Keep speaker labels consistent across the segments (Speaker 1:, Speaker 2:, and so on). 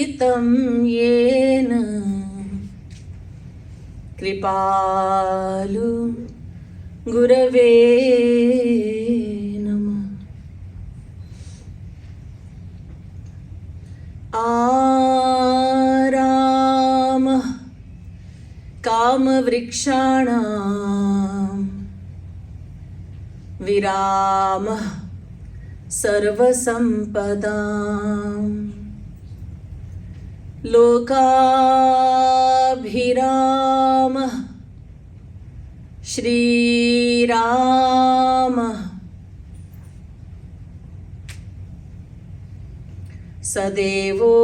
Speaker 1: पतितं येन कृपालु गुरवे नमः। आरामः कामवृक्षाणां विरामः सर्वसम्पदां लोकाभिरामः श्रीरामः सदेवो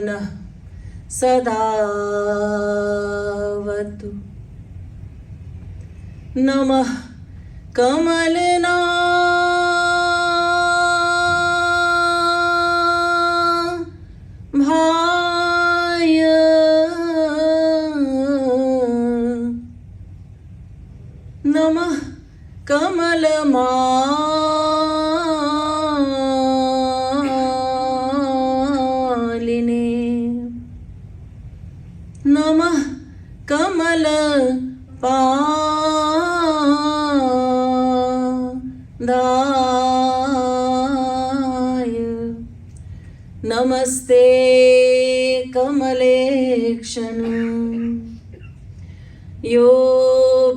Speaker 1: नः सदावतु। नमः कमलनाभाय नमः कमलमालिने नमः कमलपादाय नमस्ते कमलेक्षण। यो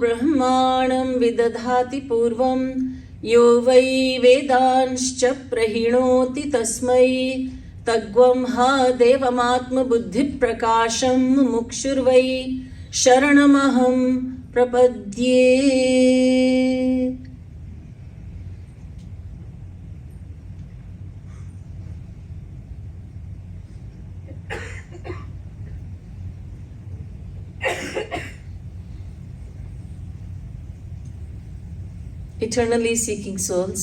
Speaker 1: ब्रह्माणं विदधाति पूर्वं यो वै वेदांश्च प्रहिणोति तस्मै तग्वं हा देवमात्मबुद्धिप्रकाशं मुमुक्षुर्वै शरणमहं प्रपद्ये। Eternally seeking souls,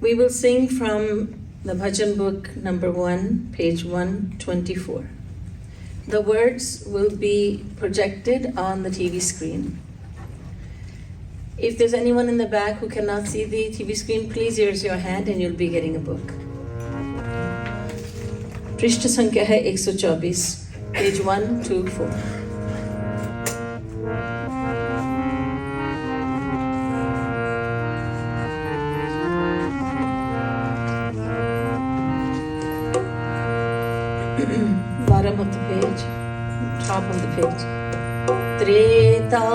Speaker 1: we will sing from the bhajan book number 1, page 124. The words will be projected on the TV screen. If there's anyone in the back who cannot see the TV screen, please raise your hand and you'll be getting a book. पृष्ठ संख्या है 124, page 124. Bottom of the page, top of the page. Treta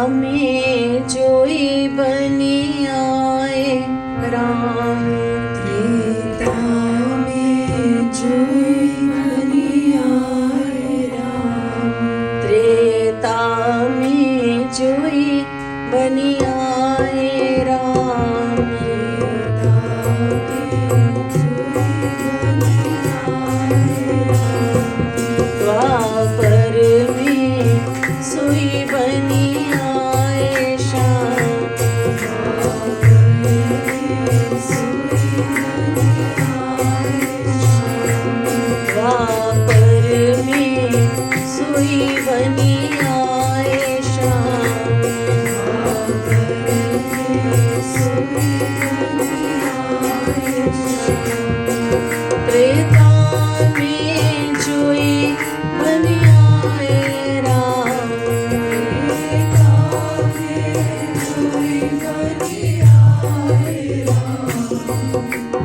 Speaker 1: में जोई बनी आए राम, त्रेता में जोई बनी आए राम, त्रेता में जोई बनी आए राम, त्रेता में द्वापर में सोई बनी आए श्याम, द्वापर में सोई बनी आए श्याम, त्रेता में जोई बनी आए राम,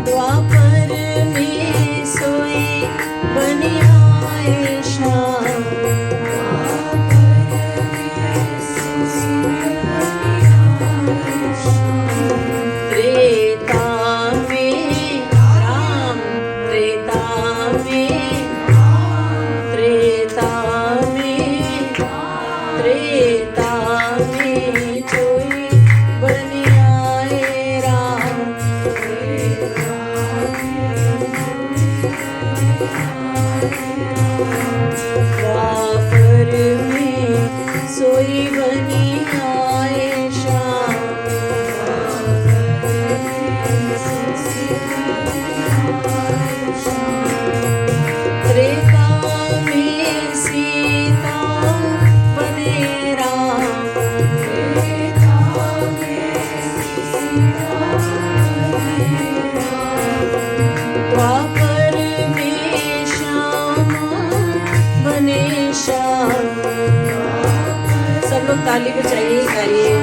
Speaker 1: द्वापर में सोई बनी आए श्याम, त्रेता में राम, त्रेता में, त्रेता में, त्रेता में जोई बनी आए राम, द्वापर में सोई बनी आए श्याम, त्रेता में सीता बने राम, द्वापर ताली बजाइए, गाइए।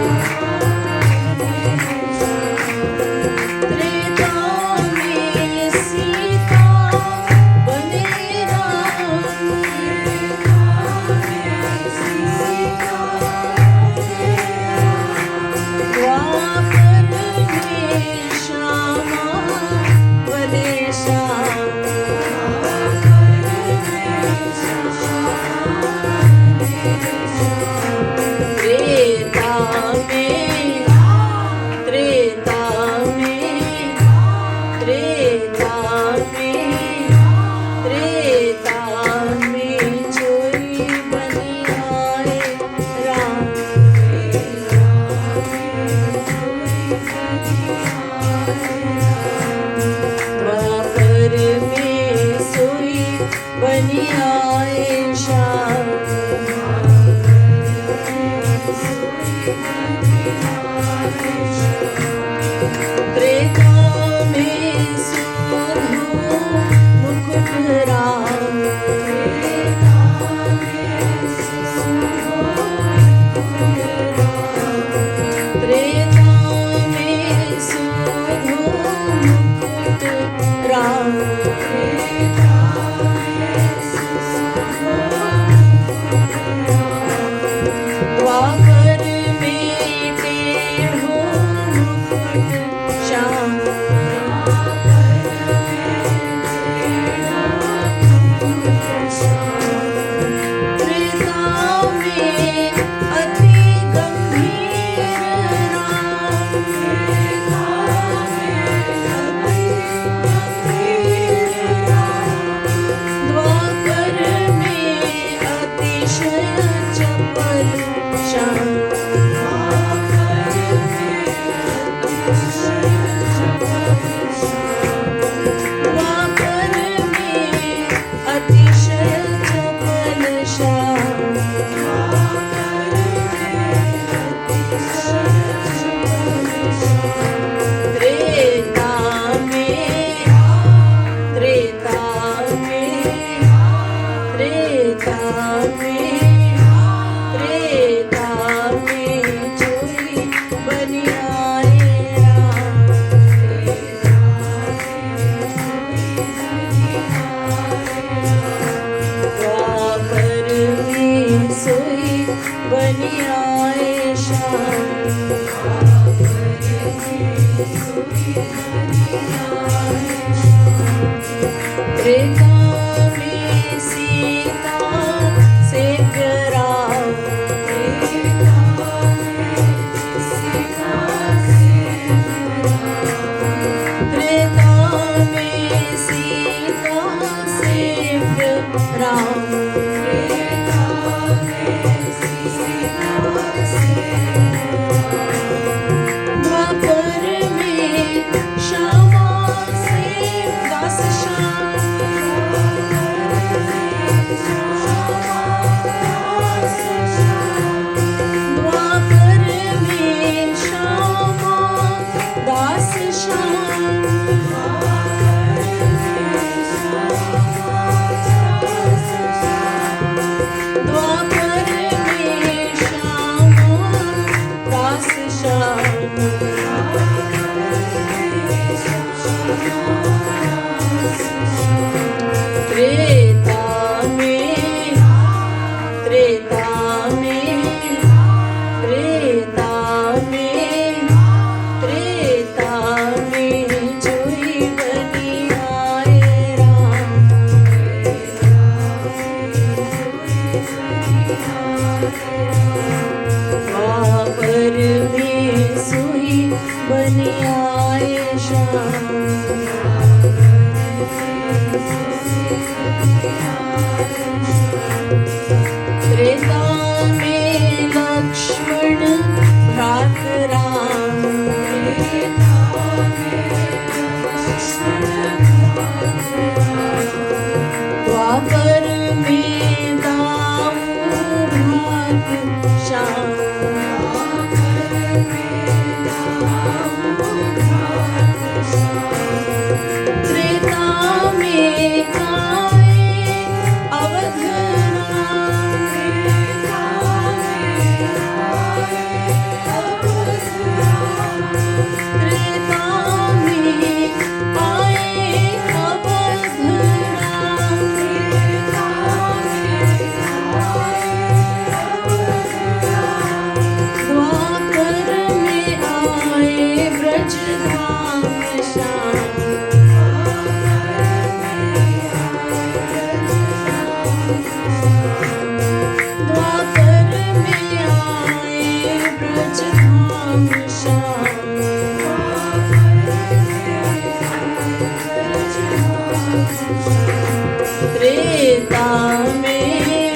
Speaker 1: त्रेता में,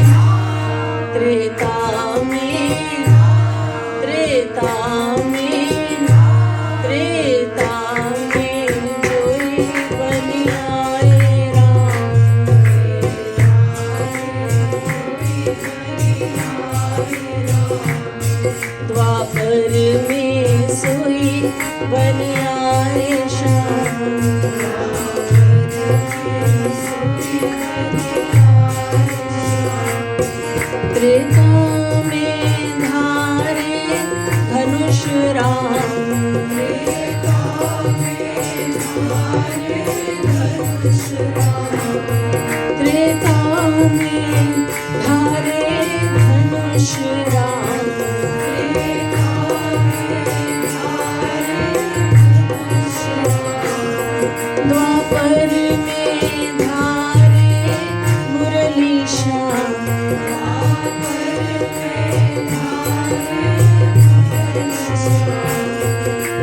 Speaker 1: त्रेता में, त्रेता में, त्रेता में कोई बन आए राम। द्वापर में सोई बन आए श्याम। त्रेता में धारे धनुष राम। त्रेता में धारे धनुष राम। द्वापर में धारे मुरली श्याम।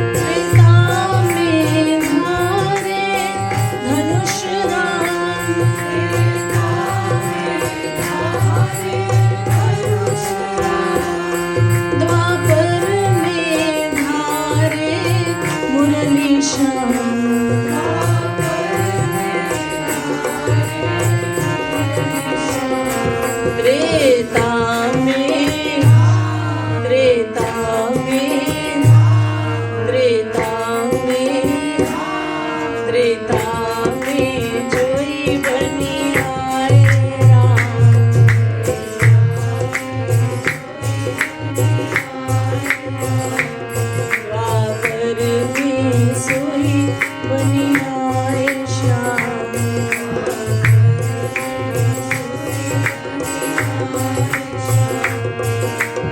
Speaker 1: त्रेता में धारे धनुष राम। द्वापर में धारे मुरली श्याम। त्रेता में, त्रेता में, त्रेता में, त्रेता में जोई बनी आए राम। द्वापर में सोई बनी आए श्याम।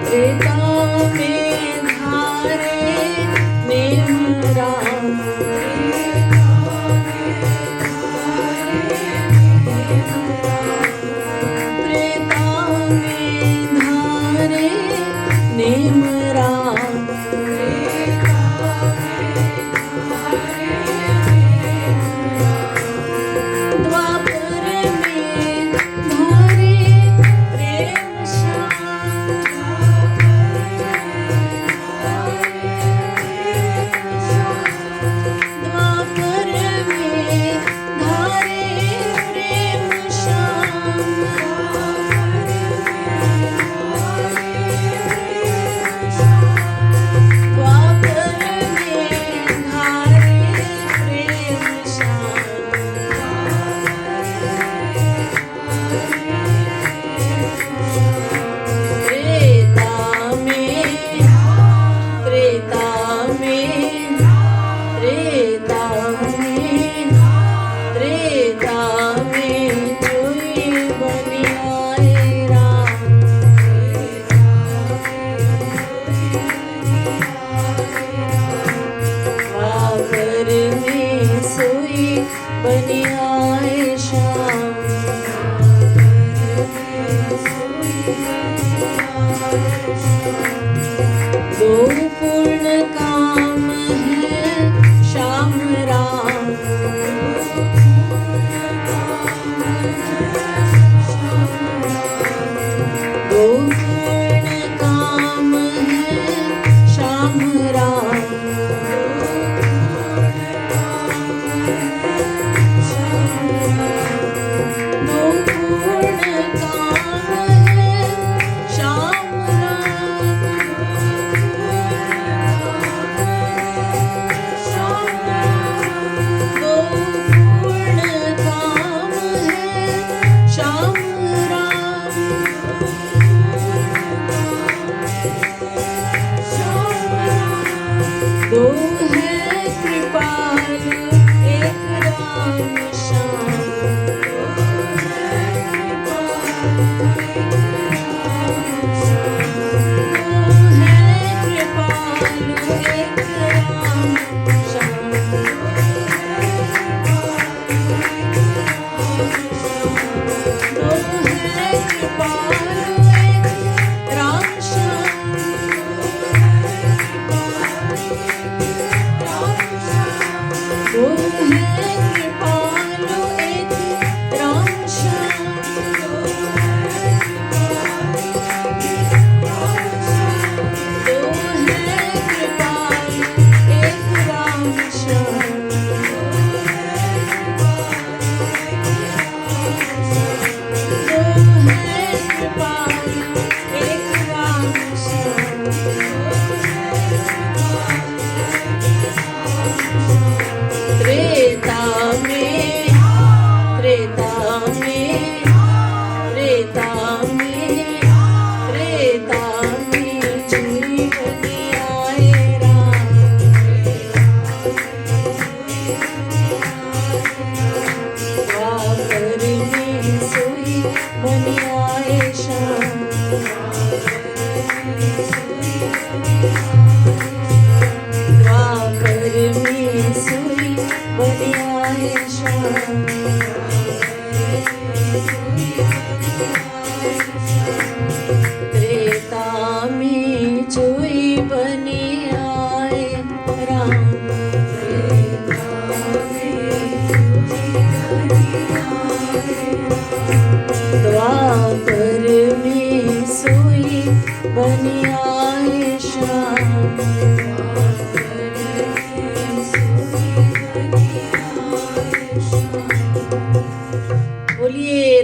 Speaker 1: त्रेता में धारे नेम राम। त्रेता में धारे नेम राम। द्वापर में धारे प्रेम श्याम। द्वापर में धारे प्रेम श्याम। द्वापर में धारे प्रेम श्याम। त्रेता में, त्रेता में, त्रेता में, त्रेता में जोई बन आए राम। द्वापर में सोई बन आए श्याम। दो पूर्ण काम है श्याम राम। दो पूर्ण काम है श्याम राम। दो पूर्ण काम है श्याम राम।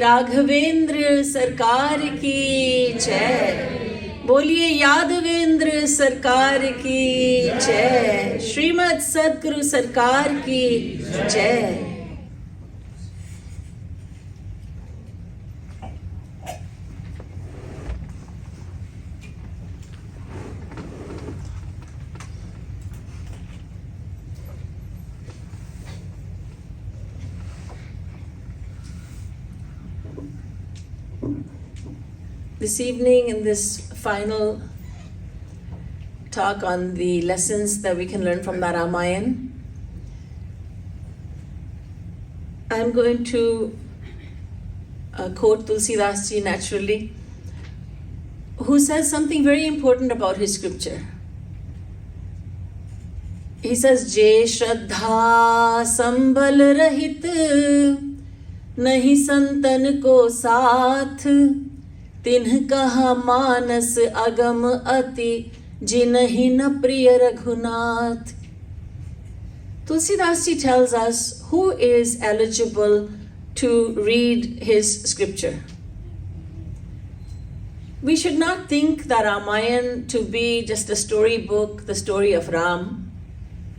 Speaker 1: राघवेंद्र सरकार की जय। बोलिए यादवेंद्र सरकार की जय। श्रीमद् सद्गुरु सरकार की जय। This evening, in this final talk on the lessons that we can learn from the Ramayan, I'm going to quote Tulsidas ji naturally, who says something very important about his scripture. He says, Je Shraddha Sambal Rahit Nahi Santan Ko Saath तिन्ह कहा मानस अगम अति जिनहि न प्रिय Raghunath. Tulsidas ji tells us who is eligible to read his scripture. We should not think the Ramayan to be just a storybook, the story of Ram.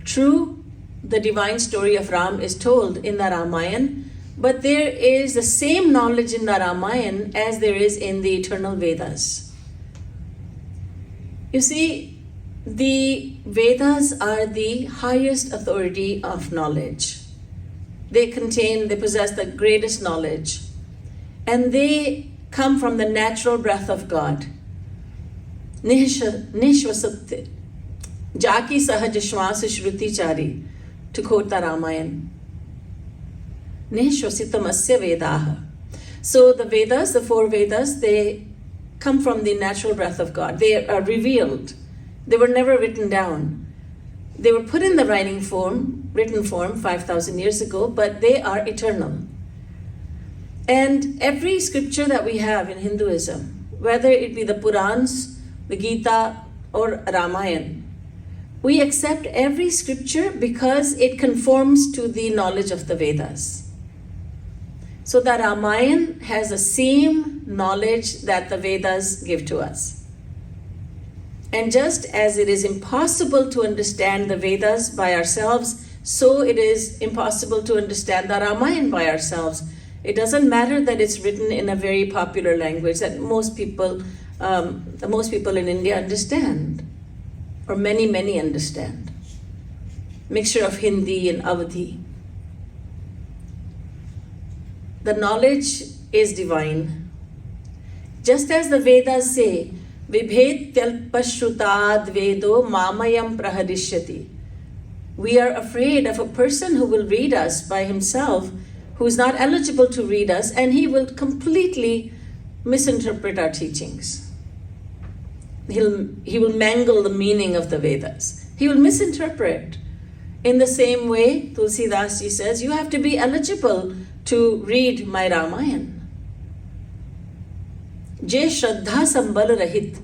Speaker 1: True, the divine story of Ram is told in the Ramayan, but there is the same knowledge in the Ramayan as there is in the eternal Vedas. You see, the Vedas are the highest authority of knowledge. They possess the greatest knowledge. And they come from the natural breath of God. Nishvasukti, Jaki Sahaj Shwasa Shruti Chari, to quote the Ramayan. Nishvasitamasya Vedaha. So the Vedas, the four Vedas, they come from the natural breath of God. They are revealed. They were never written down. They were put in the written form 5,000 years ago, but they are eternal. And every scripture that we have in Hinduism, whether it be the Purans, the Gita, or Ramayan, we accept every scripture because it conforms to the knowledge of the Vedas. So the Ramayan has the same knowledge that the Vedas give to us. And just as it is impossible to understand the Vedas by ourselves, so it is impossible to understand the Ramayan by ourselves. It doesn't matter that it's written in a very popular language that most people in India understand, or many understand. Mixture of Hindi and Awadhi. The knowledge is divine. Just as the Vedas say, Vibhet Tyalpashrutad Vedo Mamayam Praharishyati. We are afraid of a person who will read us by himself, who is not eligible to read us, and he will completely misinterpret our teachings. He will mangle the meaning of the Vedas. He will misinterpret. In the same way, Tulsidas ji says, you have to be eligible to read my Ramayan. Je Shraddha Sambal Rahit.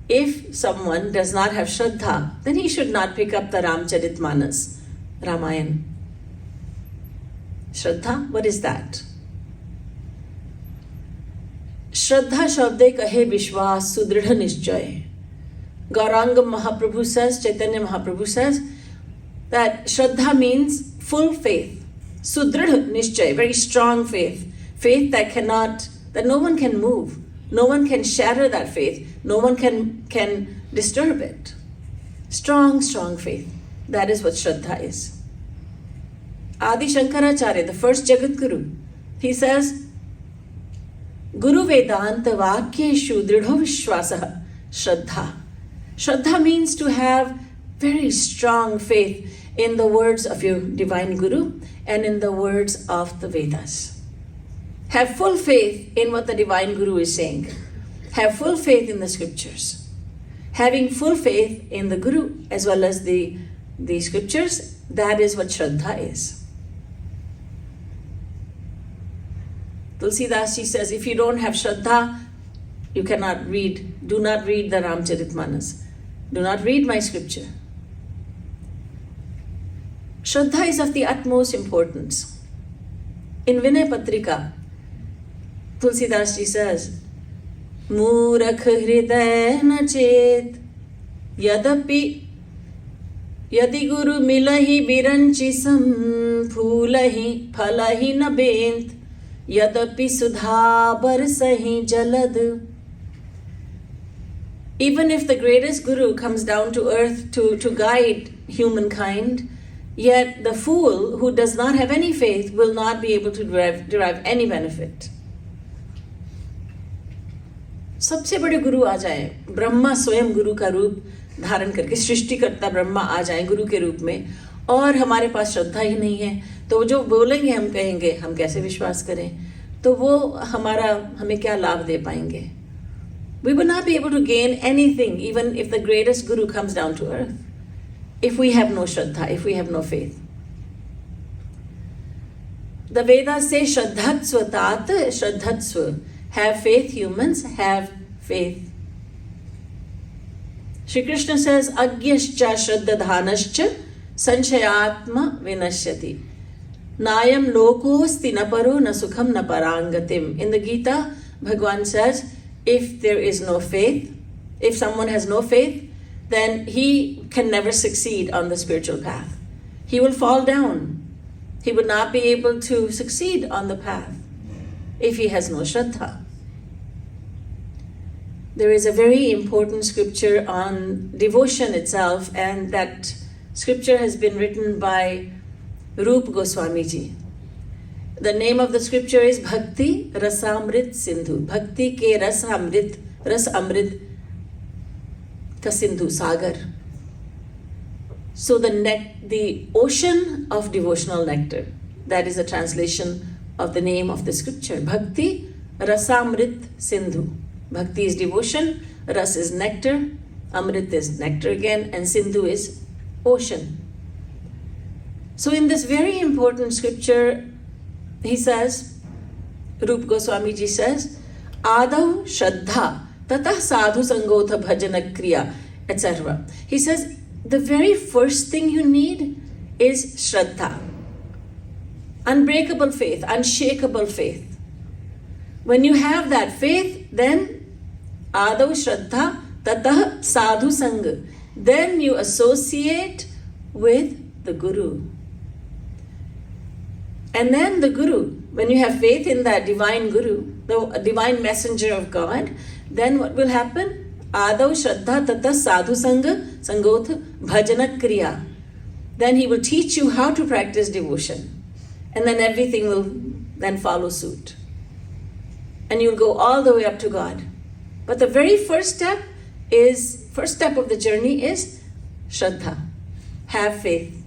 Speaker 1: If someone does not have Shraddha, then he should not pick up the Ramcharitmanas, Ramayan. Shraddha, what is that? Shraddha Shabde Kahe Vishwas Sudridha Nishchay. Gauranga Mahaprabhu says, Chaitanya Mahaprabhu says, that Shraddha means full faith. Sudridha Nishchay, very strong faith. Faith that no one can move. No one can shatter that faith. No one can disturb it. Strong faith. That is what Shraddha is. Adi Shankaracharya, the first Jagat Guru, he says, Guru Vedanta Vakyeshu Dridho Vishwasaha Shraddha. Shraddha means to have very strong faith in the words of your divine Guru and in the words of the Vedas. Have full faith in what the divine Guru is saying. Have full faith in the scriptures. Having full faith in the Guru as well as the scriptures, that is what Shraddha is. Tulsidas ji says, if you don't have Shraddha, you cannot read. Do not read the Ramcharitmanas. Do not read my scripture. Shraddha is of the utmost importance. In Vinay Patrika, Tulsidas ji says, Murakh hriday na chet, yadapi yadi guru milahi biranchisam, phulahi phalahi na bent, yadapi sudha barsahi jalad. Even if the greatest guru comes down to earth to guide humankind, yet the fool who does not have any faith will not be able to derive any benefit. सबसे बड़े गुरु आ जाए, ब्रह्मा स्वयं गुरु का रूप धारण करके, सृष्टिकर्ता ब्रह्मा आ जाए गुरु के रूप में, और हमारे पास श्रद्धा ही नहीं है, तो जो बोलेंगे हम कहेंगे, हम कैसे विश्वास करें? तो वो हमें क्या लाभ दे पाएंगे? We will not be able to gain anything, even if the greatest guru comes down to earth, if we have no shraddha, if we have no faith. The Vedas say shraddhatsva tat shraddhatsva. Have faith, humans, have faith. Shri Krishna says, Agyascha shraddadhanascha sanshayatma vinashyati. Nayam lokosti na paro na sukham na parangatim. In the Gita, Bhagwan says, if there is no faith, if someone has no faith, then he can never succeed on the spiritual path. He will fall down. He would not be able to succeed on the path if he has no shraddha. There is a very important scripture on devotion itself, and that scripture has been written by Rup Goswami ji. The name of the scripture is Bhakti Rasamrit Sindhu. Bhakti ke Ras Amrit ka Sindhu Sagar. So the ocean of devotional nectar. That is a translation of the name of the scripture. Bhakti Rasamrit Sindhu. Bhakti is devotion, Ras is nectar, Amrit is nectar again, and Sindhu is ocean. So in this very important scripture, he says, Rup Goswami ji says, Adav Shraddha, Tatah Sadhu Sangotha Bhajana Kriya, etc. He says, the very first thing you need is Shraddha. Unbreakable faith, unshakable faith. When you have that faith, then Adav Shraddha Tatah Sadhu Sangha. Then you associate with the Guru. And then the Guru, when you have faith in that divine Guru, the divine messenger of God, then what will happen? Adav Shraddha Tatah Sadhu Sangha Sangotha Bhajana Kriya. Then he will teach you how to practice devotion. And then everything will then follow suit. And you'll go all the way up to God. But the very first step of the journey is Shraddha. Have faith.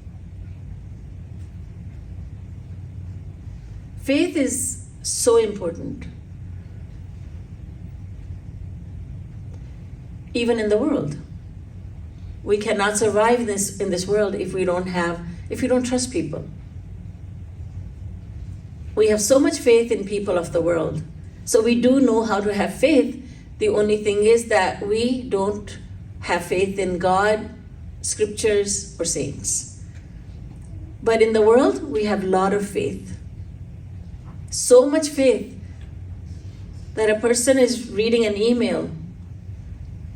Speaker 1: Faith is so important. Even in the world. We cannot survive in this world if we don't trust people. We have so much faith in people of the world. So we do know how to have faith. The only thing is that we don't have faith in God, scriptures, or saints. But in the world, we have a lot of faith. So much faith that a person is reading an email.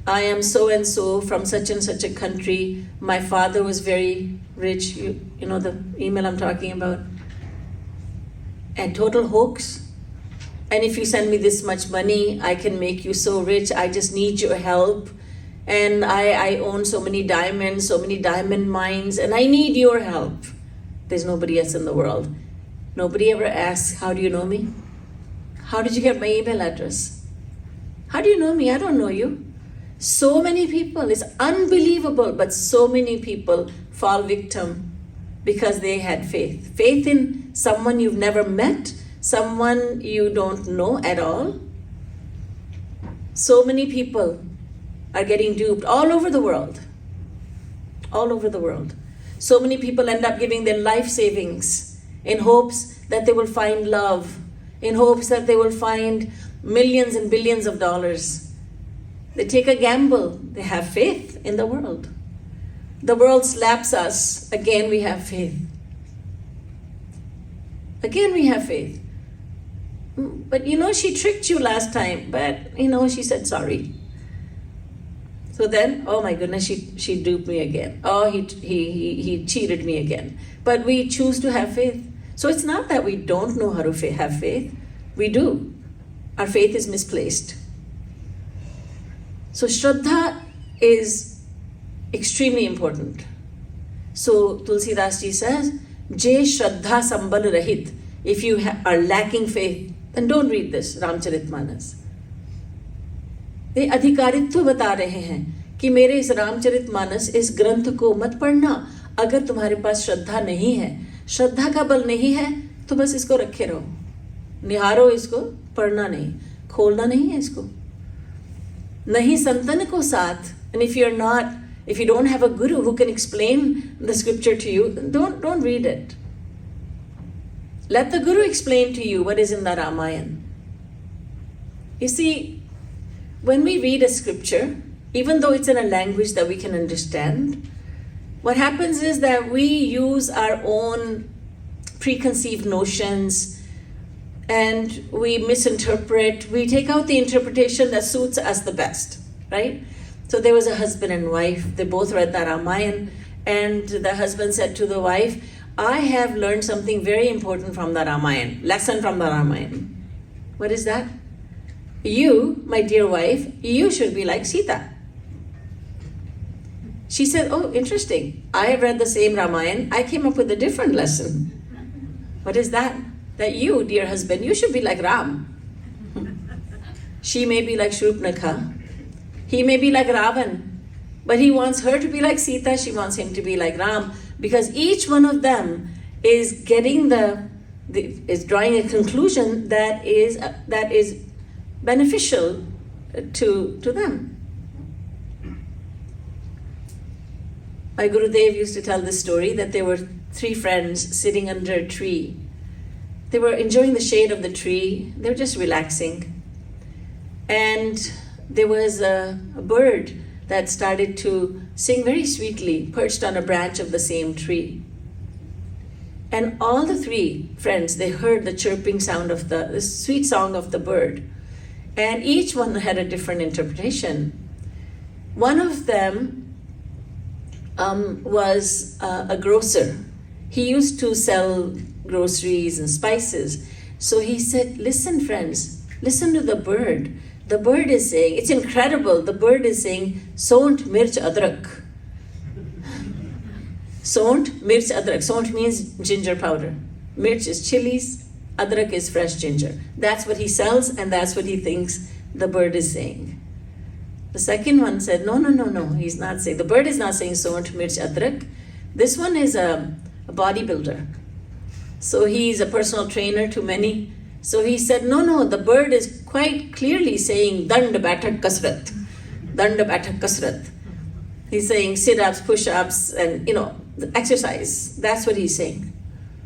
Speaker 1: I am so-and-so from such and such a country. My father was very rich. You know the email I'm talking about. And total hoax. And if you send me this much money, I can make you so rich. I just need your help. And I own so many diamonds, so many diamond mines, and I need your help. There's nobody else in the world. Nobody ever asks, how do you know me? How did you get my email address? How do you know me? I don't know you. So many people, it's unbelievable, but so many people fall victim because they had faith. Faith in someone you've never met, someone you don't know at all. So many people are getting duped all over the world. All over the world. So many people end up giving their life savings in hopes that they will find love, in hopes that they will find millions and billions of dollars. They take a gamble. They have faith in the world. The world slaps us. Again, we have faith. Again, we have faith. But she tricked you last time, but she said sorry. So then, oh my goodness, she duped me again. Oh, he cheated me again. But we choose to have faith. So it's not that we don't know how to have faith. We do. Our faith is misplaced. So Shraddha is extremely important. So Tulsidas ji says, Je Shraddha Sambal Rahit. If you are lacking faith, then don't read this Ramcharitmanas. वे अधिकारित्व बता रहे हैं कि मेरे इस रामचरितमानस इस ग्रंथ को मत पढ़ना अगर तुम्हारे पास श्रद्धा नहीं है, श्रद्धा का बल नहीं है तो बस इसको रखे रहो, निहारो इसको, पढ़ना नहीं, खोलना नहीं है इसको. नहीं संतन को साथ. And if you don't have a guru who can explain the scripture to you, don't read it. Let the guru explain to you what is in the Ramayan. You see, when we read a scripture, even though it's in a language that we can understand, what happens is that we use our own preconceived notions and we misinterpret. We take out the interpretation that suits us the best, right? So there was a husband and wife. They both read the Ramayan, and the husband said to the wife, I have learned something very important from the Ramayan, lesson from the Ramayan. What is that? You, my dear wife, you should be like Sita. She said, oh, interesting. I have read the same Ramayan. I came up with a different lesson. What is that? That you, dear husband, you should be like Ram. She may be like Shrupnakha. He may be like Ravan. But he wants her to be like Sita. She wants him to be like Ram. Because each one of them is getting is drawing a conclusion that is beneficial to them. My Gurudev used to tell this story that there were 3 friends sitting under a tree. They were enjoying the shade of the tree. They were just relaxing. And there was a bird that started to sing very sweetly, perched on a branch of the same tree. And all the 3 friends, they heard the chirping sound of the sweet song of the bird. And each one had a different interpretation. One of them was a grocer. He used to sell groceries and spices. So he said, listen friends, listen to the bird. The bird is saying, it's incredible, the bird is saying, Sont mirch adrak. Sont mirch adrak. Sont means ginger powder. Mirch is chilies. Adrak is fresh ginger. That's what he sells, and that's what he thinks the bird is saying. The second one said, no, he's not saying. The bird is not saying Sont mirch adrak. This one is a bodybuilder. So he's a personal trainer to many. So he said, no, the bird is quite clearly saying Dand Bathak Kasrat. Dand Bathak Kasrat. He's saying sit-ups, push-ups, and the exercise. That's what he's saying.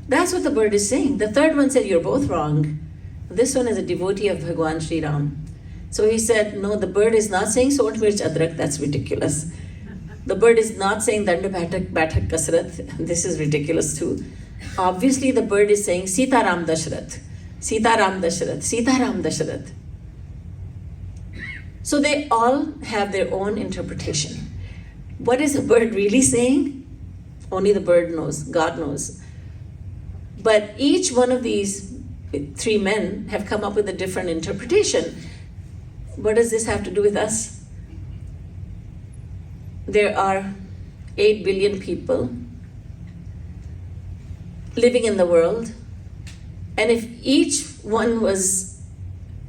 Speaker 1: That's what the bird is saying. The third one said, you're both wrong. This one is a devotee of Bhagwan Sri Ram. So he said, no, the bird is not saying Sont Mirch Adrak. That's ridiculous. The bird is not saying Dand Bathak Kasrat. This is ridiculous too. Obviously, the bird is saying Sita Ram Dashrath. Sita Ram Dashrath. Sita Ram Dashrath. So they all have their own interpretation. What is the bird really saying? Only the bird knows. God knows. But each one of these 3 men have come up with a different interpretation. What does this have to do with us? There are 8 billion people living in the world. And if each one was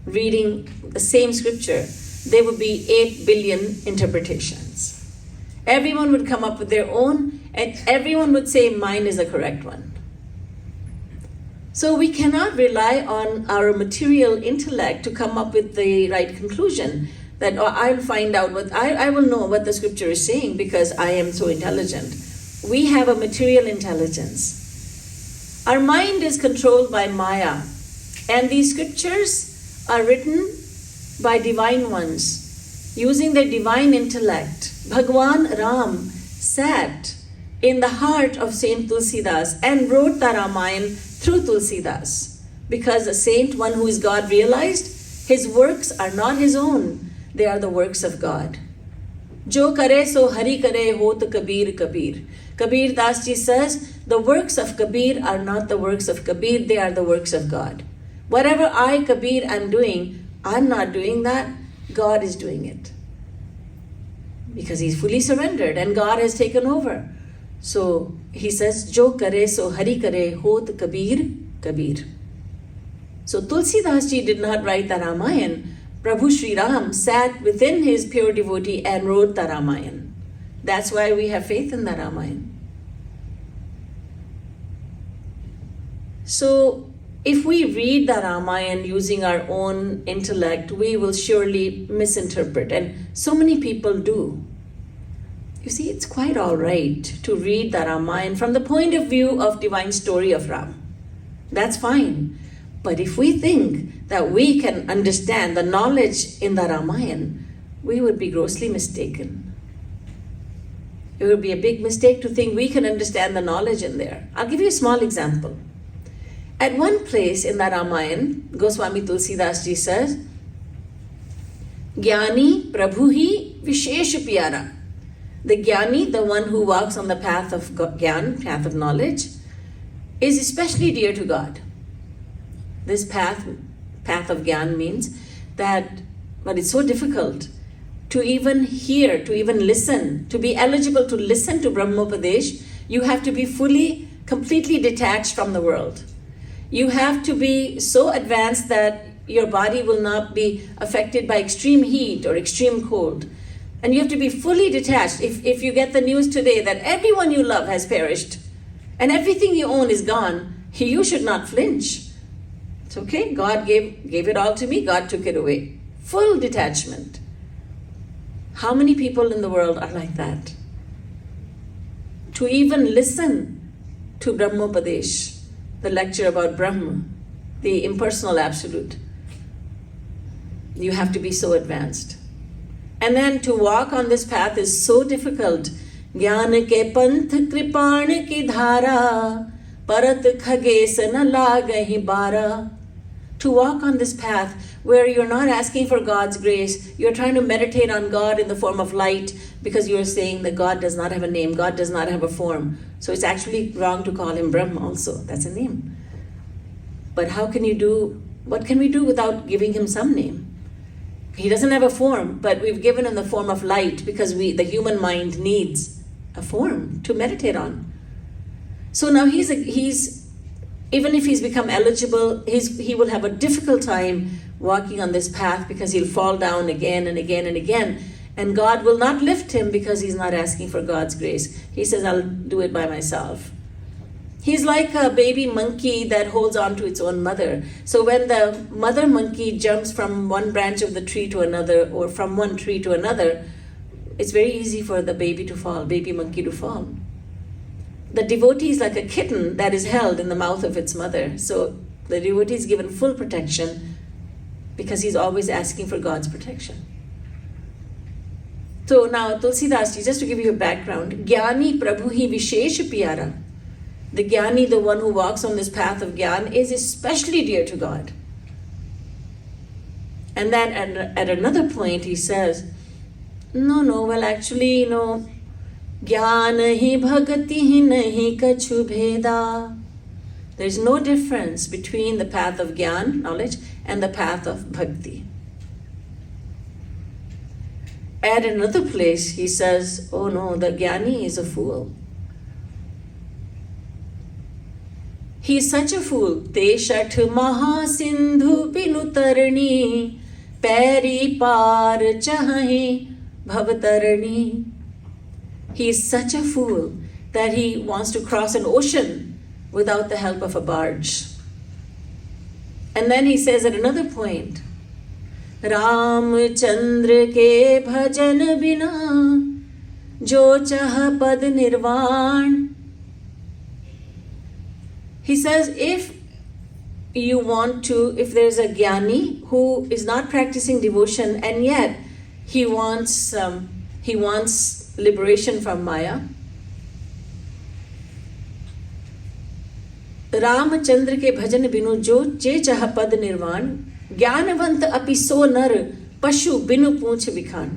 Speaker 1: reading the same scripture, there would be 8 billion interpretations. Everyone would come up with their own, and everyone would say mine is the correct one. So we cannot rely on our material intellect to come up with the right conclusion. That I'll find out I will know what the scripture is saying because I am so intelligent. We have a material intelligence. Our mind is controlled by Maya, and these scriptures are written by divine ones, using their divine intellect. Bhagwan Ram sat in the heart of Saint Tulsidas and wrote the Ramayan through Tulsidas. Because a saint, one who is God realized, his works are not his own, they are the works of God. Jo kare so hari kare hot Kabir Kabir. Kabir Das Ji says, the works of Kabir are not the works of Kabir, they are the works of God. Whatever I, Kabir, am doing, I'm not doing that, God is doing it. Because he's fully surrendered and God has taken over. So he says, Jo kare so hari kare hot Kabir Kabir. So Tulsi Das Ji did not write the Ramayan. Prabhu Sri Ram sat within his pure devotee and wrote the Ramayan. That's why we have faith in the Ramayan. So if we read the Ramayan using our own intellect, we will surely misinterpret, and so many people do. You see, it's quite all right to read the Ramayan from the point of view of divine story of Ram. That's fine. But if we think that we can understand the knowledge in the Ramayan, we would be grossly mistaken. It would be a big mistake to think we can understand the knowledge in there. I'll give you a small example. At one place in the Ramayan, Goswami Tulsidas Ji says, Jnani Prabhu hi Vishesh Pyara. The Jnani, the one who walks on the path of Jnana, path of knowledge, is especially dear to God. This path of Jnana means that, but it's so difficult to even hear, to even listen, to be eligible to listen to Brahmopadesh, you have to be fully, completely detached from the world. You have to be so advanced that your body will not be affected by extreme heat or extreme cold. And you have to be fully detached. If you get the news today that everyone you love has perished and everything you own is gone, you should not flinch. It's okay, God gave it all to me, God took it away. Full detachment. How many people in the world are like that? To even listen to Brahmopadesh, the lecture about Brahma, the impersonal absolute, you have to be so advanced. And then to walk on this path is so difficult. Jnana ke panth kripaan ki dhara, parat khage se na lagahi bara. To walk on this path where you're not asking for God's grace, you're trying to meditate on God in the form of light because you're saying that God does not have a name, God does not have a form. So it's actually wrong to call him Brahma also, that's a name. But what can we do without giving him some name? He doesn't have a form, but we've given him the form of light because the human mind needs a form to meditate on. So now even if he's become eligible, he will have a difficult time walking on this path because he'll fall down again and again and again. And God will not lift him because he's not asking for God's grace. He says, I'll do it by myself. He's like a baby monkey that holds on to its own mother. So when the mother monkey jumps from one branch of the tree to another or from one tree to another, it's very easy for the baby monkey to fall. The devotee is like a kitten that is held in the mouth of its mother. So the devotee is given full protection because he's always asking for God's protection. So now Tulsidas Ji, just to give you a background, Jnani Prabhu hi Vishesh Pyara. The Jnani, the one who walks on this path of Jnana, is especially dear to God. And then at another point he says, actually, Jnana hi bhagati hi nahi kachu bheda. There's no difference between the path of Jnana, knowledge, and the path of bhakti. At another place he says, the Jnani is a fool. He is such a fool. Te shat maha sindhu binutarni, peri par chahe bhavatarni. He is such a fool that he wants to cross an ocean without the help of a barge. And then he says at another point, Ramchandra ke bhajan bina, jo chah pad nirvan. He says if there's a Jnani who is not practicing devotion and yet he wants liberation from Maya, Ramchandra के भजन बिनु जो चे चाह पद निर्वाण, ज्ञानवंत अपि सो नर पशु बिनु पूंछ बिखान.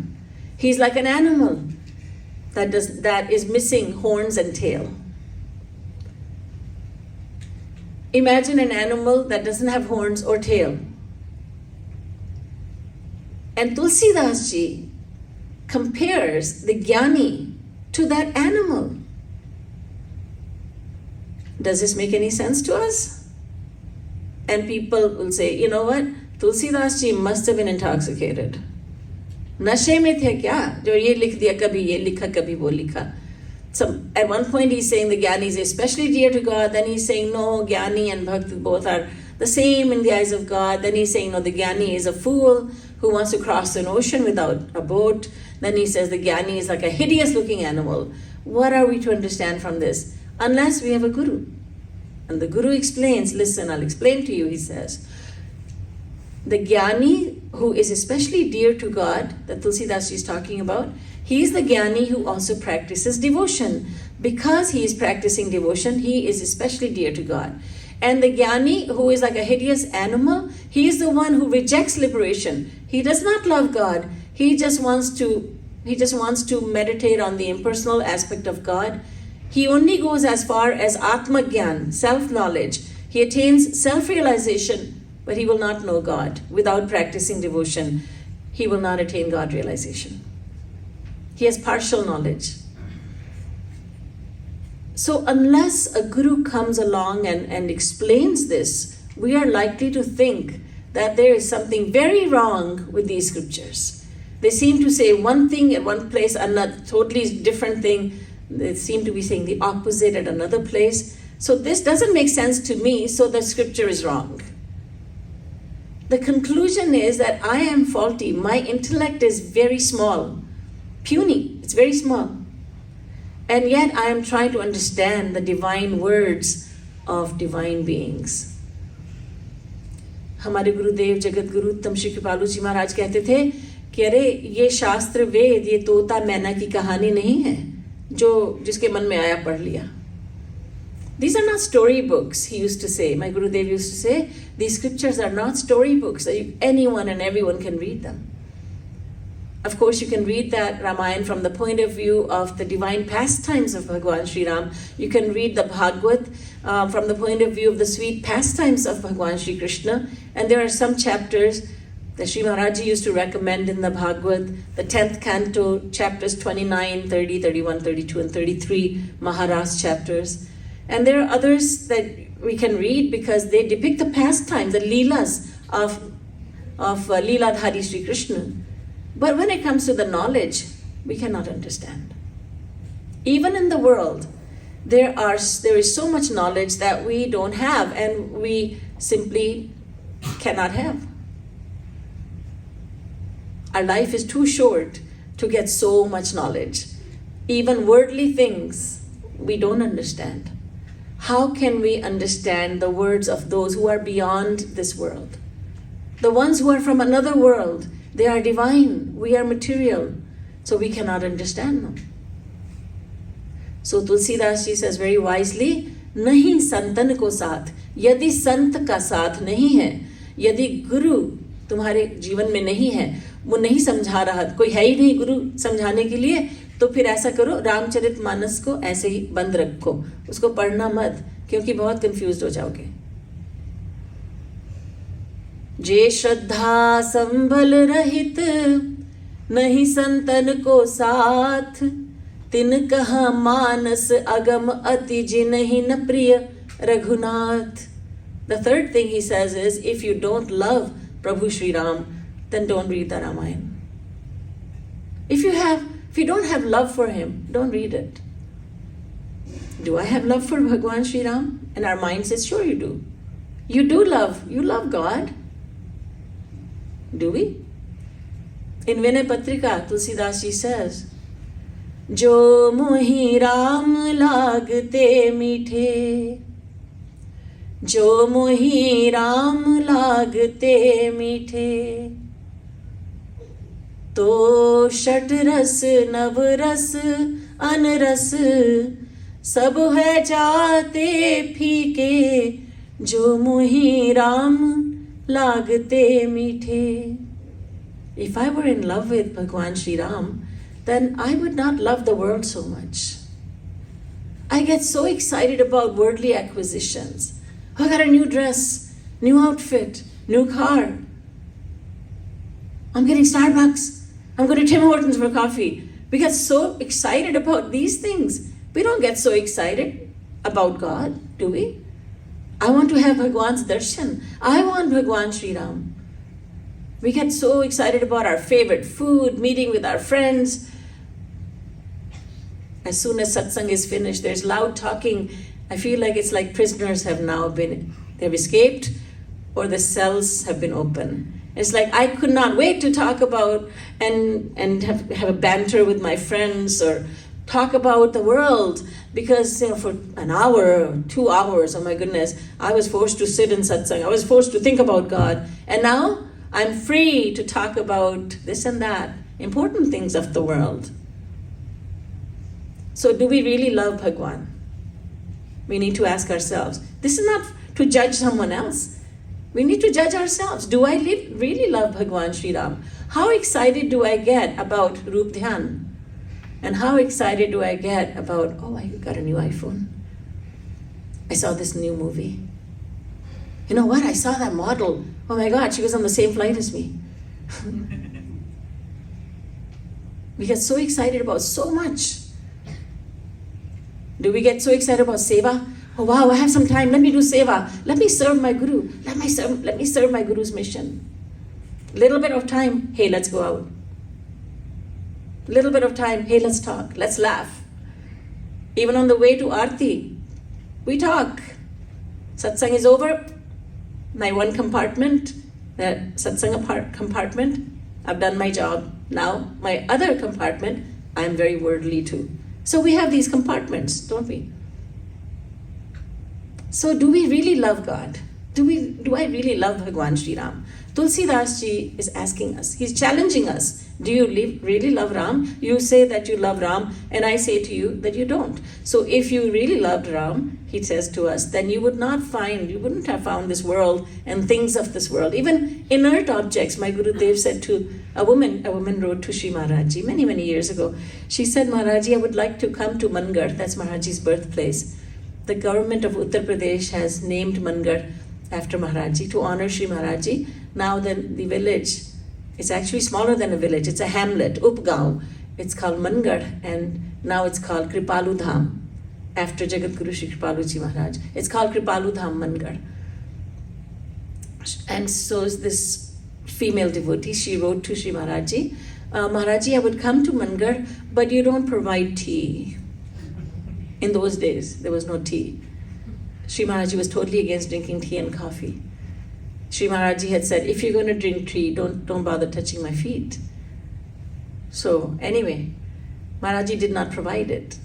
Speaker 1: He is like an animal that is missing horns and tail. Imagine an animal that doesn't have horns or tail. And Tulsidas ji compares the jnani to that animal. Does this make any sense to us? And people will say, you know what? Tulsidas ji must have been intoxicated. Nashe mein the kya? Jo ye likh diya, kabhi ye likha, kabhi wo likha. So at one point he's saying the jnani is especially dear to God. Then he's saying no, jnani and bhakt both are the same in the eyes of God. Then he's saying no, the jnani is a fool who wants to cross an ocean without a boat. Then he says the jnani is like a hideous looking animal. What are we to understand from this? Unless we have a guru. And the guru explains, listen, I'll explain to you, he says. The jnani who is especially dear to God, that Tulsidas ji is talking about, he is the jnani who also practices devotion. Because he is practicing devotion, he is especially dear to God. And the jnani who is like a hideous animal, he is the one who rejects liberation. He does not love God. He just wants to meditate on the impersonal aspect of God. He only goes as far as Atma Gyan, self-knowledge. He attains self-realization, but he will not know God. Without practicing devotion, he will not attain God realization. He has partial knowledge. So unless a guru comes along and explains this, we are likely to think that there is something very wrong with these scriptures. They seem to say one thing at one place, another totally different thing. They seem to be saying the opposite at another place. So this doesn't make sense to me, so the scripture is wrong. The conclusion is that I am faulty. My intellect is very small, puny, it's very small. And yet I am trying to understand the divine words of divine beings. हमारे गुरुदेव जगत गुरु तम श्री कृपालु जी महाराज कहते थे कि अरे ये शास्त्र वेद ये तोता मैना की कहानी नहीं है जो जिसके मन में आया पढ़ लिया. These are not storybooks, he used to say. My Gurudev used to say, these scriptures are not storybooks. Anyone and everyone can read them. Of course, you can read that Ramayan from the point of view of the divine pastimes of Bhagwan Sri Ram. You can read the Bhagavad from the point of view of the sweet pastimes of Bhagwan Sri Krishna. And there are some chapters that Sri Maharaji used to recommend in the Bhagavad, the 10th canto, chapters 29, 30, 31, 32, and 33, Maharas chapters. And there are others that we can read because they depict the pastimes, the leelas of Leeladhari Sri Krishna. But when it comes to the knowledge, we cannot understand. Even in the world, there is so much knowledge that we don't have and we simply cannot have. Our life is too short to get so much knowledge. Even worldly things we don't understand. How can we understand the words of those who are beyond this world? The ones who are from another world, they are divine, we are material, so we cannot understand them. So Tulsidas ji says very wisely, nahi santan ko saath, yadi sant ka saath nahi hai, yadi guru तुम्हारे जीवन में नहीं है, वो नहीं समझा रहा, कोई है ही नहीं गुरु समझाने के लिए, तो फिर ऐसा करो रामचरितमानस को ऐसे ही बंद रखो, उसको पढ़ना मत, क्योंकि बहुत कंफ्यूज हो जाओगे. जे श्रद्धा संबल रहित नहीं संतन को साथ, तिन कहा मानस अगम अति जिन्हि न प्रिय Raghunath. The third thing he says is, if you don't love Prabhu Sri Ram, then don't read the Ramayan. If you don't have love for him, don't read it. Do I have love for Bhagwan Sri Ram? And our mind says, sure you do. You love God. Do we? In Vinay Patrika, Tulsidas ji says, Jo mohi Ram lagte meethe, जो मोहि राम लागते मीठे, तो षट रस नव रस onrush सब है जाते फीके, जो मुहि राम लागते मीठे. If I were in love with Bhagwan Sri Ram, then I would not love the world so much. I get so excited about worldly acquisitions. I got a new dress, new outfit, new car. I'm getting Starbucks. I'm going to Tim Hortons for coffee. We get so excited about these things. We don't get so excited about God, do we? I want to have Bhagwan's darshan. I want Bhagwan Sri Ram. We get so excited about our favorite food, meeting with our friends. As soon as satsang is finished, there's loud talking. I feel like it's like prisoners they've escaped, or the cells have been opened. It's like I could not wait to talk about and have a banter with my friends or talk about the world, because for an hour, 2 hours, oh my goodness, I was forced to sit in satsang. I was forced to think about God. And now I'm free to talk about this and that, important things of the world. So do we really love Bhagwan? We need to ask ourselves. This is not to judge someone else. We need to judge ourselves. Do I really love Bhagwan Sri Ram? How excited do I get about Rup Dhyan? And how excited do I get about, oh, I got a new iPhone. I saw this new movie. You know what? I saw that model. Oh my God, she was on the same flight as me. We get so excited about so much. Do we get so excited about seva? Oh wow, I have some time. Let me do seva. Let me serve my guru. Let me serve my guru's mission. Little bit of time. Hey, let's go out. Little bit of time. Hey, let's talk. Let's laugh. Even on the way to Aarti, we talk. Satsang is over. My one compartment, the satsang compartment, I've done my job. Now, my other compartment, I'm very worldly too. So we have these compartments, don't we? So do we really love God? Do I really love Bhagwan Sri Ram? Tulsidas ji is asking us, he's challenging us. Do you really love Ram? You say that you love Ram, and I say to you that you don't. So if you really loved Ram, he says to us, then you wouldn't have found this world and things of this world. Even inert objects. My Guru Dev said to a woman wrote to Shri Maharaj many, many years ago. She said, Maharaj, I would like to come to Mangar. That's Maharaj's birthplace. The government of Uttar Pradesh has named Mangar after Maharaj to honor Shri Maharaj. Now then the village, it's actually smaller than a village. It's a hamlet, Upgaon. It's called Mangar, and now it's called Kripalu Dham, after Jagat Guru Shri Kripaluji Maharaj. It's called Kripalu Dham Mangar. And so is this female devotee. She wrote to Shri Maharaji, Maharaji, I would come to Mangar, but you don't provide tea. In those days, there was no tea. Shri Maharaji was totally against drinking tea and coffee. Shri Maharaji had said, if you're going to drink tea, don't bother touching my feet. So anyway, Maharaji did not provide it.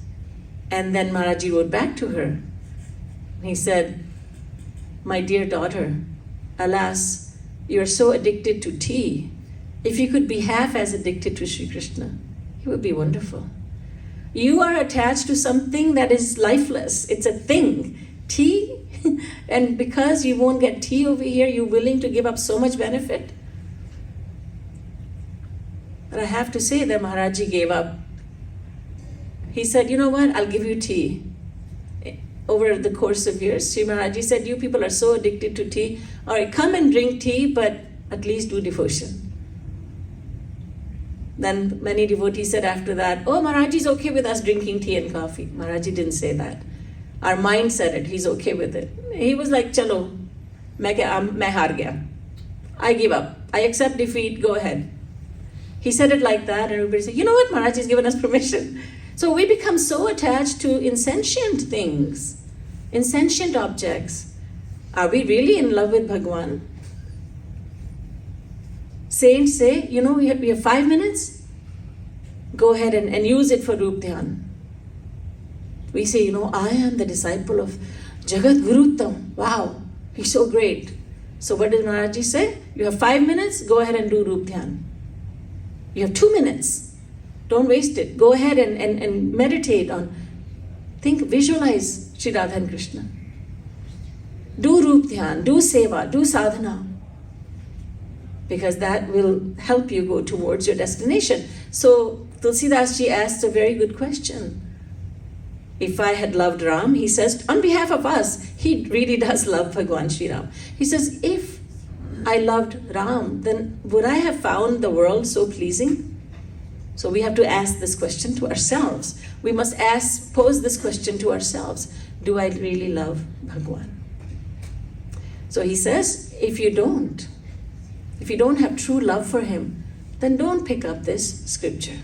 Speaker 1: And then Maharaji wrote back to her. He said, my dear daughter, alas, you're so addicted to tea. If you could be half as addicted to Sri Krishna, it would be wonderful. You are attached to something that is lifeless. It's a thing. Tea, and because you won't get tea over here, you're willing to give up so much benefit. But I have to say that Maharaji gave up. He said, you know what, I'll give you tea. Over the course of years, Sri Maharaji said, you people are so addicted to tea. All right, come and drink tea, but at least do devotion. Then many devotees said after that, oh, Maharaji is okay with us drinking tea and coffee. Maharaji didn't say that. Our mind said it, he's okay with it. He was like, chalo, main haar gaya. I give up. I accept defeat, go ahead. He said it like that, and everybody said, you know what, Maharaji has given us permission. So we become so attached to insentient things, insentient objects. Are we really in love with Bhagwan? Saints say, you know, we have 5 minutes. Go ahead and use it for Rup Dhyan. We say, you know, I am the disciple of Jagat Guru Uttam. Wow, he's so great. So what does Maharaji say? You have 5 minutes, go ahead and do Rup Dhyan. You have 2 minutes. Don't waste it. Go ahead and meditate on Visualize Sri Radha and Krishna. Do Roop Dhyan, do Seva, do Sadhana. Because that will help you go towards your destination. So Tulsidas ji asked a very good question. If I had loved Ram, he says, on behalf of us, he really does love Bhagwan Shri Ram. He says, if I loved Ram, then would I have found the world so pleasing? So we have to ask this question to ourselves. We must pose this question to ourselves. Do I really love Bhagwan? So he says, if you don't have true love for him, then don't pick up this scripture.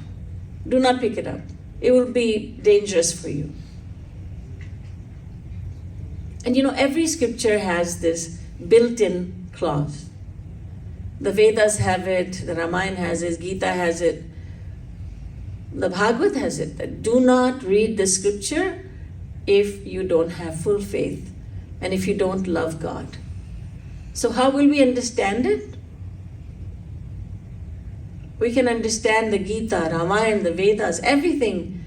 Speaker 1: Do not pick it up. It will be dangerous for you. And every scripture has this built-in clause. The Vedas have it, the Ramayan has it, Gita has it, the Bhagavad has it, that do not read the scripture if you don't have full faith and if you don't love God. So how will we understand it? We can understand the Gita, Ramayan, the Vedas, everything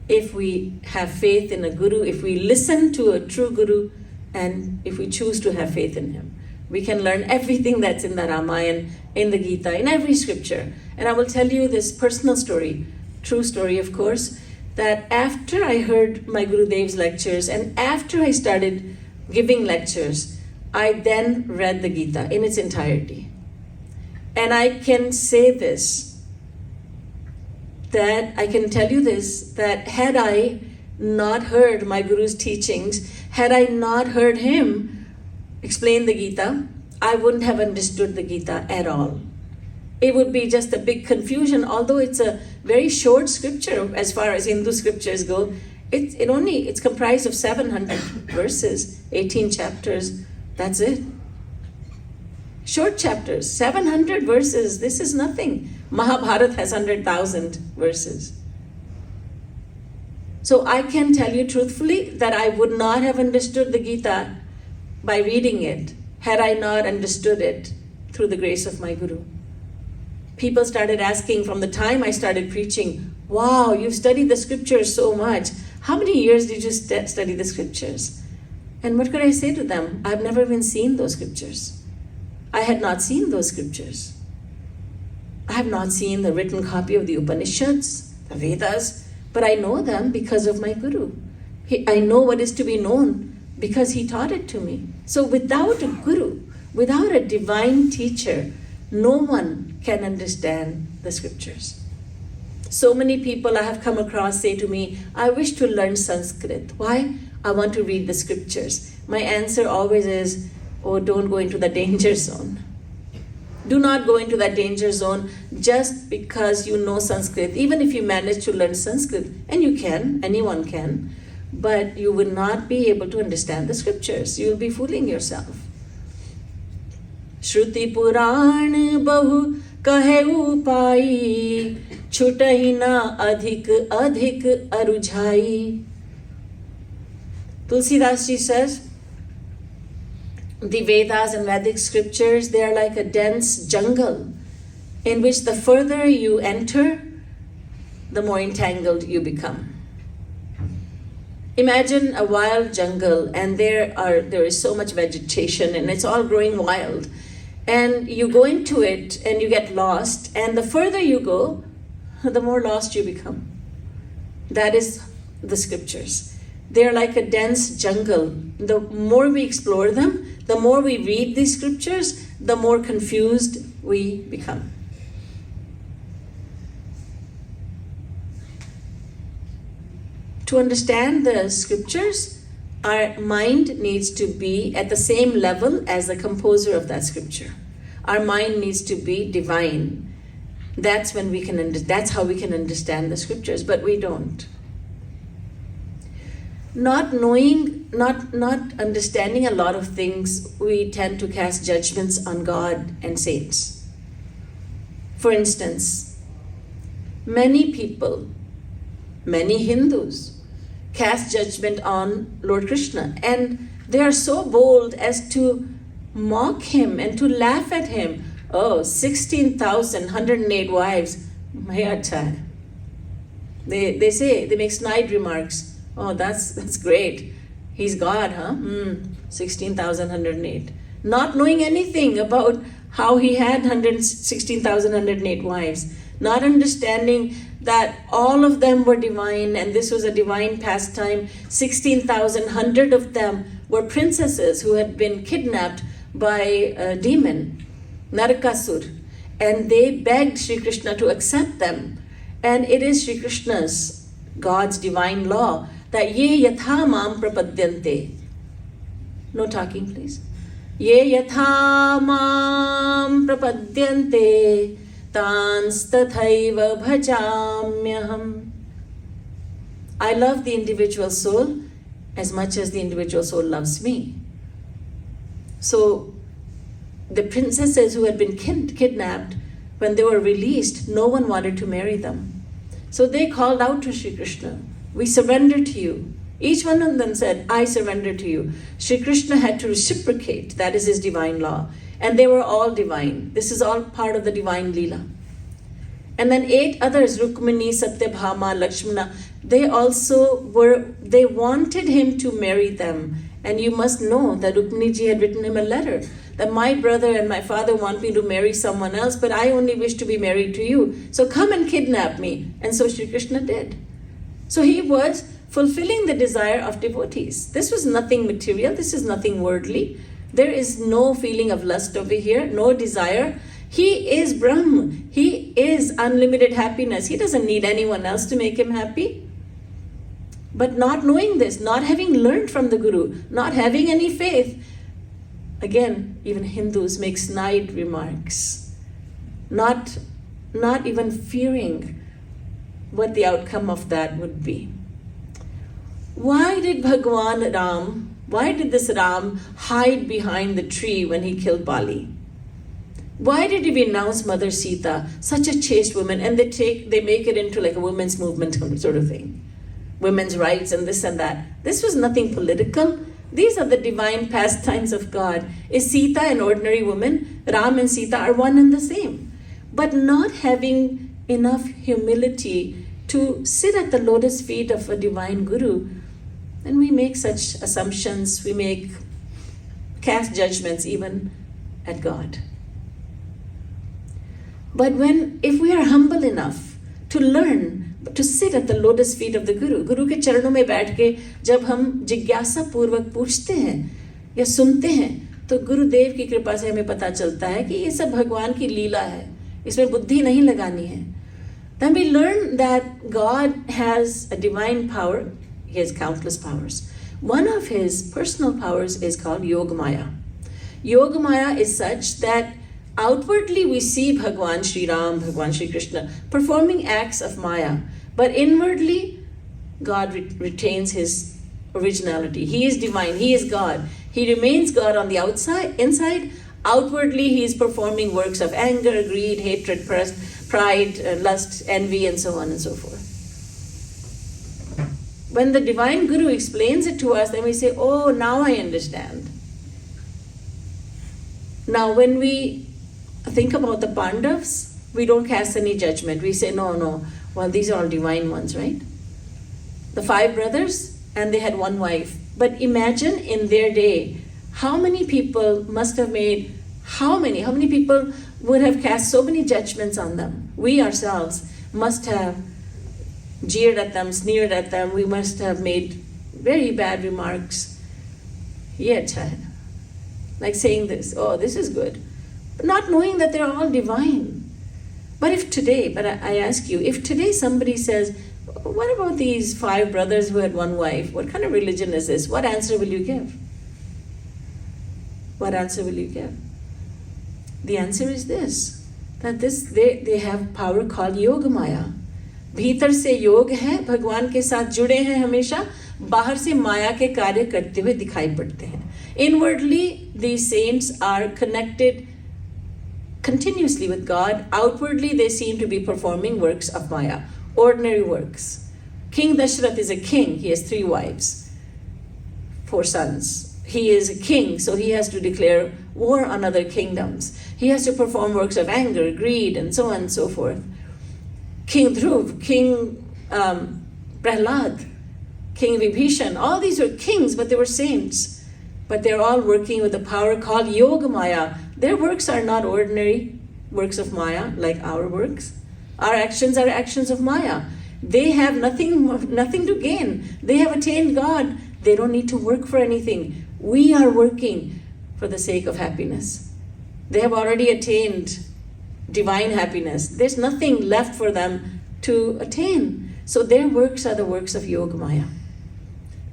Speaker 1: if we have faith in a guru, if we listen to a true guru, and if we choose to have faith in him. We can learn everything that's in the Ramayan, in the Gita, in every scripture. And I will tell you this personal story, true story of course, that after I heard my Gurudev's lectures and after I started giving lectures, I then read the Gita in its entirety. And I can say this, that I can tell you this, that had I not heard my Guru's teachings, had I not heard him explain the Gita, I wouldn't have understood the Gita at all. It would be just a big confusion, although it's a very short scripture as far as Hindu scriptures go. It's comprised of 700 verses, 18 chapters, that's it. Short chapters, 700 verses, this is nothing. Mahabharata has 100,000 verses. So I can tell you truthfully that I would not have understood the Gita by reading it had I not understood it through the grace of my Guru. People started asking from the time I started preaching, wow, you've studied the scriptures so much. How many years did you study the scriptures? And what could I say to them? I've never even seen those scriptures. I had not seen those scriptures. I have not seen the written copy of the Upanishads, the Vedas, but I know them because of my Guru. I know what is to be known because he taught it to me. So without a Guru, without a divine teacher, no one can understand the scriptures. So many people I have come across say to me, I wish to learn Sanskrit. Why? I want to read the scriptures. My answer always is, oh, don't go into the danger zone. Do not go into that danger zone just because you know Sanskrit. Even if you manage to learn Sanskrit, and you can, anyone can, but you will not be able to understand the scriptures. You will be fooling yourself. Shruti Puran Bahu Kahe Upai Chutahi na Adhik Adhik Arujhai. Tulsidas ji says, the Vedas and Vedic scriptures, they are like a dense jungle in which the further you enter, the more entangled you become. Imagine a wild jungle and there is so much vegetation and it's all growing wild. And you go into it and you get lost, and the further you go, the more lost you become. That is the scriptures. They're like a dense jungle. The more we explore them, the more we read these scriptures, the more confused we become. To understand the scriptures, our mind needs to be at the same level as the composer of that scripture. Our mind needs to be divine. That's when we can. That's how we can understand the scriptures, but we don't. Not knowing, not understanding a lot of things, we tend to cast judgments on God and saints. For instance, many people, many Hindus, cast judgment on Lord Krishna, and they are so bold as to mock him and to laugh at him. Oh, 16,108 wives, They make snide remarks. Oh, that's great. He's God, huh? 16,108. Not knowing anything about how he had 16,108 wives. Not understanding that all of them were divine and this was a divine pastime. 16,100 of them were princesses who had been kidnapped by a demon, Narakasur. And they begged Sri Krishna to accept them. And it is Sri Krishna's, God's divine law, that ye yatha mam prapadyante. No talking, please. Ye yatha mam prapadyante tans tathaiva bhajamyaham. I love the individual soul as much as the individual soul loves me. So the princesses who had been kidnapped, when they were released, no one wanted to marry them. So they called out to Sri Krishna, we surrender to you. Each one of them said, I surrender to you. Sri Krishna had to reciprocate. That is his divine law. And they were all divine. This is all part of the divine Leela. And then 8 others, Rukmini, Satyabhama, Lakshmana, they wanted him to marry them. And you must know that Rukmini ji had written him a letter that my brother and my father want me to marry someone else, but I only wish to be married to you. So come and kidnap me. And so Sri Krishna did. So he was fulfilling the desire of devotees. This was nothing material. This is nothing worldly. There is no feeling of lust over here, no desire. He is Brahma. He is unlimited happiness. He doesn't need anyone else to make him happy. But not knowing this, not having learned from the Guru, not having any faith, again, even Hindus make snide remarks, not even fearing what the outcome of that would be. Why did this Ram hide behind the tree when he killed Bali? Why did he renounce Mother Sita, such a chaste woman, and they make it into like a women's movement sort of thing? Women's rights and this and that. This was nothing political. These are the divine pastimes of God. Is Sita an ordinary woman? Ram and Sita are one and the same. But not having enough humility to sit at the lotus feet of a divine Guru, and we make such assumptions, we cast judgments even at God. But if we are humble enough to learn, to sit at the lotus feet of the Guru, Guru के चरणों में बैठ के जब हम जिज्ञासा पूर्वक पूछते हैं या सुनते हैं, तो गुरुदेव की कृपा से हमें पता चलता है कि ये सब भगवान की लीला है, इसमें बुद्धि नहीं लगानी है. Then we learn that God has a divine power. He has countless powers. One of his personal powers is called Yoga Maya. Yoga Maya is such that outwardly we see Bhagwan Sri Ram, Bhagwan Sri Krishna performing acts of Maya, but inwardly God retains his originality. He is divine, he is God. He remains God on the inside. Outwardly he is performing works of anger, greed, hatred, pride, lust, envy, and so on and so forth. When the divine Guru explains it to us, then we say, oh, now I understand. Now when we think about the Pandavas, we don't cast any judgment. We say, no, well, these are all divine ones, right? The 5 brothers, and they had 1 wife. But imagine in their day, how many people must have made, how many people would have cast so many judgments on them? We ourselves must have jeered at them, sneered at them. We must have made very bad remarks. Like saying this, oh, this is good. But not knowing that they're all divine. But I ask you, if today somebody says, what about these 5 brothers who had 1 wife? What kind of religion is this? What answer will you give? What answer will you give? The answer is this, that they have power called Yoga Maya. भीतर से योग है, भगवान के साथ जुड़े हैं हमेशा, बाहर से माया के कार्य करते हुए दिखाई पड़ते हैं. Inwardly, these saints are connected continuously with God. Outwardly, they seem to be performing works of Maya, ordinary works. King Dashrath is a king. He has 3 wives, 4 sons. He is a king, so he has to declare war on other kingdoms. He has to perform works of anger, greed, and so on and so forth. King Dhruv, king Prahlad, King Vibhishan, all these were kings, but they were saints. But they're all working with a power called Yoga Maya. Their works are not ordinary works of Maya, like our works. Our actions are actions of Maya. They have nothing to gain. They have attained God. They don't need to work for anything. We are working for the sake of happiness. They have already attained divine happiness. There's nothing left for them to attain. So their works are the works of Yoga Maya.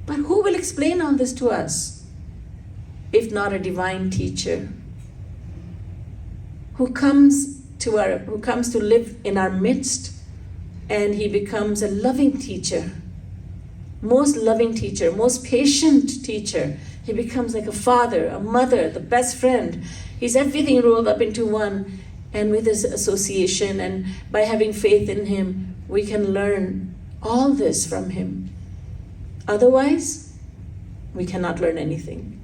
Speaker 1: But who will explain all this to us, if not a divine teacher who comes to live in our midst, and he becomes a loving teacher, most patient teacher. He becomes like a father, a mother, the best friend. He's everything rolled up into one. And with his association and by having faith in him, we can learn all this from him. Otherwise, we cannot learn anything.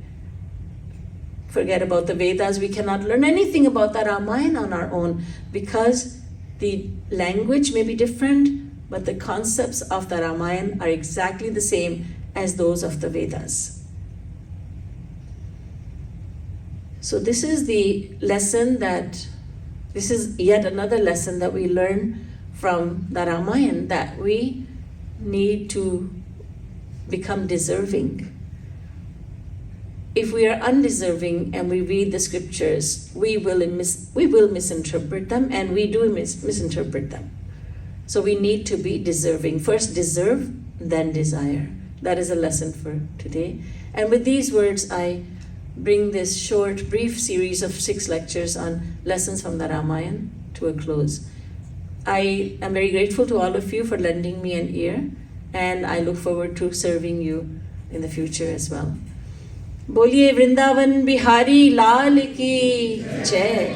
Speaker 1: Forget about the Vedas. We cannot learn anything about the Ramayan on our own, because the language may be different, but the concepts of the Ramayan are exactly the same as those of the Vedas. So this is yet another lesson that we learn from the Ramayan, that we need to become deserving. If we are undeserving and we read the scriptures, we will misinterpret them, and we do misinterpret them. So we need to be deserving. First deserve, then desire. That is a lesson for today. And with these words, I bring this short, brief series of 6 lectures on lessons from the Ramayan to a close. I am very grateful to all of you for lending me an ear, and I look forward to serving you in the future as well. बोलिए वृंदावन बिहारी लाल की जय,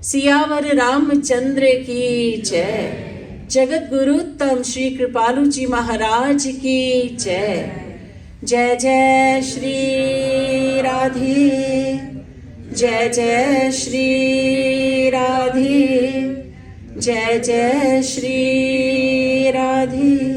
Speaker 1: सियावर रामचंद्र की जय, जगत गुरुत्तम श्री कृपालु जी महाराज की जय. जय जय श्री राधे, जय जय श्री राधे, जय जय श्री राधे.